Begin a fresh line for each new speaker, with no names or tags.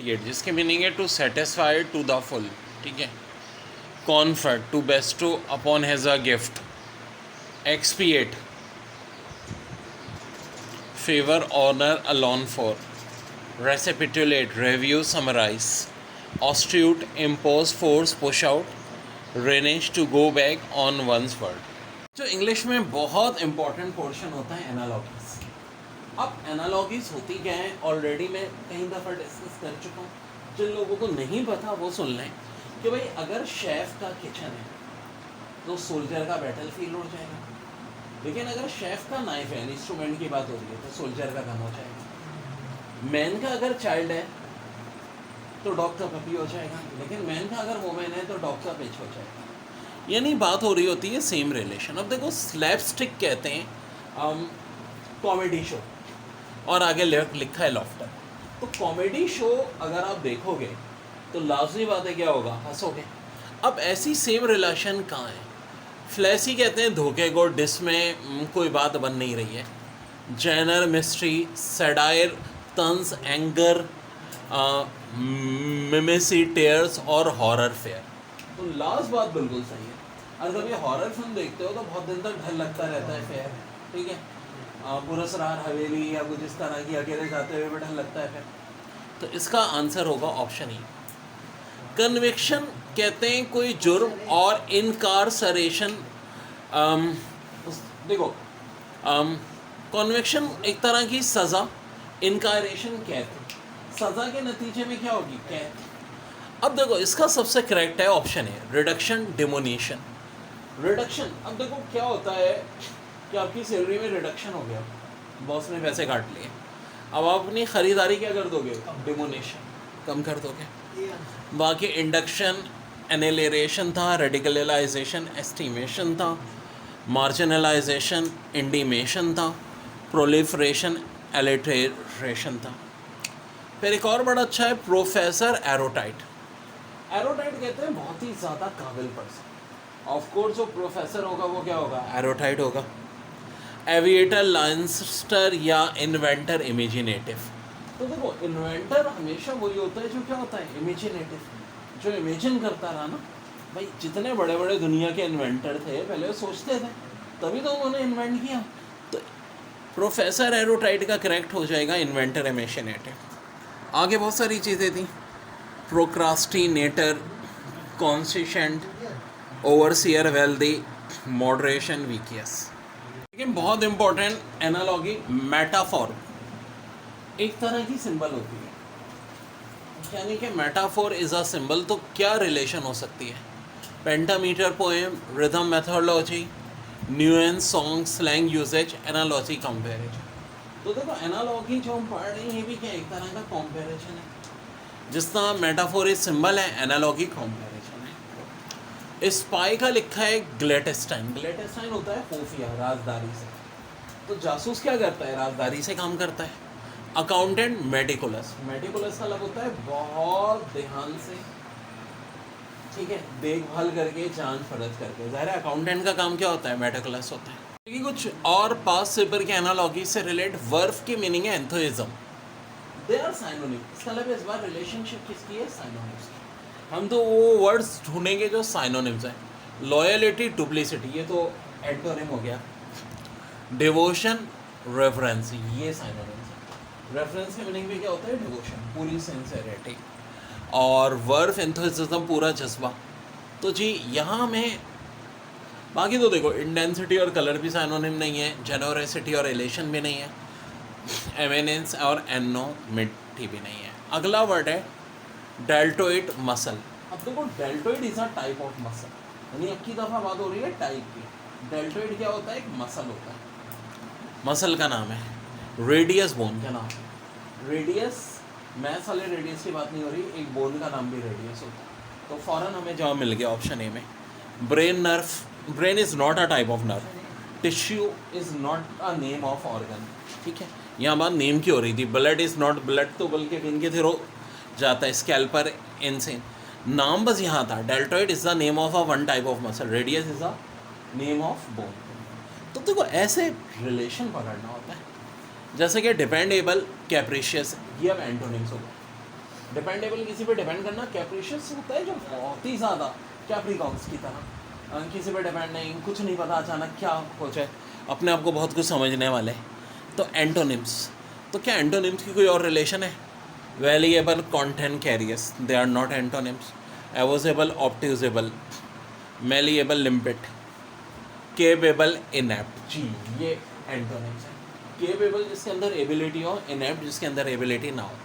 propitiate, जिसके meaning है to satisfy to the full, ठीक है। Confer, to bestow upon as a gift. Expiate, favour honour atone for. Recapitulate, review summarise. Astute, impose force push out. Renege, to go back on one's word. जो English में बहुत important portion होता है analogies. अब analogies होती क्या है, already मैं कई दफ़ा डिस्कस कर चुका हूँ, जिन लोगों को नहीं पता वो सुन लें कि भाई अगर शेफ़ का किचन है तो सोल्जर का बैटल फील्ड हो जाएगा, लेकिन अगर शेफ़ का नाइफ है, इंस्ट्रूमेंट की बात हो रही है, तो सोल्जर का गन हो जाएगा। मैन का अगर चाइल्ड है तो डॉग का पपी हो जाएगा, लेकिन मैन का अगर वोमेन है तो डॉग का पिच हो जाएगा। यानी बात हो रही होती है सेम रिलेशन। अब देखो स्लैपस्टिक कहते हैं कॉमेडी शो, और आगे लिखा है लॉफ्टर। तो कॉमेडी शो अगर आप देखोगे तो लाजमी बात है क्या होगा, हंसोगे। अब ऐसी सेम रिलेशन कहाँ है? फ्लैसी कहते हैं धोखे को, डिस में कोई बात बन नहीं रही है। जैनर मिस्ट्री, सैडायर, तंज, एंगर, मिमेसी, टेयर्स और हॉरर फेयर। तो लास्ट बात बिल्कुल सही है। अगर कभी हॉरर फिल्म देखते हो तो बहुत दिन तक डर लगता रहता है फेयर, ठीक है। पुरस्कार हवेली या कुछ इस तरह की अकेले जाते हुए भी डर लगता है फिर। तो इसका आंसर होगा ऑप्शन ई। कन्विक्शन कहते हैं कोई जुर्म, और इनकारसरेशन, देखो कन्विक्शन एक तरह की सज़ा, इनकारेशन कैद। सज़ा के नतीजे में क्या होगी, कैद। अब देखो इसका सबसे करेक्ट है ऑप्शन है, रिडक्शन, डिमोनिशन। रिडक्शन, अब देखो क्या होता है कि आपकी सैलरी में रिडक्शन हो गया, बॉस ने पैसे काट लिए, अब आप अपनी ख़रीदारी क्या कर दोगे, डिमोनेशन, कम कर दोगे। बाकी इंडक्शन, एनेलेरेशन था, रेडिकलाइजेशन, एस्टिमेशन था, मार्जिनलाइजेशन, इंडीमेशन था, प्रोलिफरेशन, एलिट्रेशन था। फिर एक और बड़ा अच्छा है प्रोफेसर एरोटाइट। एरोटाइट कहते हैं बहुत ही ज़्यादा काबिल पर्सन। ऑफ कोर्स जो प्रोफेसर होगा वो क्या होगा, एरोटाइट होगा। एविएटर, लाइंस्टर या इन्वेंटर, इमेजिनेटिव। तो देखो इन्वेंटर हमेशा वही होता है जो क्या होता है, इमेजिनेटिव, जो इमेजिन करता रहा ना। भाई जितने बड़े बड़े दुनिया के इन्वेंटर थे पहले वो सोचते थे, तभी तो उन्होंने इन्वेंट किया। तो प्रोफेसर एरोटाइट का करेक्ट हो जाएगा इन्वेंटर, इमेजिनेटिव। आगे बहुत सारी चीज़ें थी, प्रोक्रास्टिनेटर, कॉन्सिशेंट, ओवरसियर, वेल्दी, मॉडरेशन, वीकियस। लेकिन बहुत इंपॉर्टेंट एनालॉगी, मेटाफोर एक तरह की सिंबल होती है, यानी कि मेटाफोर इज़ अ सिंबल। तो क्या रिलेशन हो सकती है, pentameter, poem, rhythm, methodology, nuance, song, slang usage, analogy, comparison. तो देखो एनालॉगी जो हम पढ़ रहे हैं ये भी क्या एक तरह का कंपैरिजन है। जिस तरह मेटाफोर इज सिंबल है, एनालॉगी कंपैरिजन है। स्पाई का लिखा है ग्लेटेस्टाइन। ग्लेटेस्टाइन होता है खुफिया, राजदारी से। तो जासूस क्या करता है, राजदारी से काम करता है। Accountant, meticulous. मेटिकुलस का मतलब होता है बहुत ध्यान से, ठीक है, देखभाल करके, जांच परख करके। ज़ाहिर है अकाउंटेंट का काम क्या होता है, मेटिकुलस होता है। लेकिन कुछ और पास्ट पेपर के एनालॉगी से रिलेट, वर्ब की मीनिंग है एंथोइज्म। They are synonym. इसका मतलब इस बार रिलेशनशिप किसकी है, साइनोनिम्स की। हम तो वो वर्ड्स ढूंढेंगे जो साइनोनिम्स हैं। लॉयलिटी, डुप्लिसिटी, ये तो एंटोनिम हो गया। डिवोशन, रेफरेंस, ये साइनोनिम्स है। रेफरेंस की मीनिंग भी क्या होता है, डिवोशन, पूरी सिंसेरिटी। और वर्ब एंथुसिज्म, पूरा जज्बा। तो जी यहाँ में बाकी तो देखो इंटेंसिटी और कलर भी साइनोनिम नहीं है, जेनोरेसिटी और एलेशन भी नहीं है, एमिनेंस और एनोमिटी भी नहीं है। अगला वर्ड है डेल्टोइड, मसल। अब देखो deltoid is a type of muscle, यानी अब की दफ़ा बात हो रही है टाइप की। डेल्टोइड क्या होता है, एक मसल होता है, मसल का नाम है। रेडियस, बोन का नाम है। रेडियस, मैथ वाले रेडियस की बात नहीं हो रही, एक बोन का नाम भी रेडियस होता है। तो फ़ौरन हमें जवाब मिल गया ऑप्शन ए में। Brain, nerve. Brain is not a type of nerve. Tissue is not a name of organ, ठीक है। यहाँ बात नेम की हो रही थी। ब्लड इज़ नॉट ब्लड, तो बल्कि विन के थ्रू जाता है। स्कैल्पर, इनसेन, नाम बस यहाँ था। Deltoid is the name of a one type of muscle, radius is a name of bone. तो देखो ऐसे रिलेशन पकड़ना होता है, जैसे कि डिपेंडेबल, कैप्रिशियस, ये अब एंटोनिम्स हो गए। डिपेंडेबल किसी पे डिपेंड करना, कैप्रिशियस होता है जो बहुत ही ज़्यादा, कैप्रिकॉर्न्स की तरह, किसी पे डिपेंड नहीं, कुछ नहीं पता अचानक क्या हो जाए, अपने आप को बहुत कुछ समझने वाले। तो एंटोनिम्स, तो क्या एंटोनिम्स की कोई और रिलेशन है? Valuable, content carriers, they are not antonyms. Avoidable, adaptable, malleable, limpid, capable, inept, जी ये एंटोनिम्स है। केपेबल जिसके अंदर एबिलिटी हो, इनएप्ट जिसके अंदर एबिलिटी ना हो।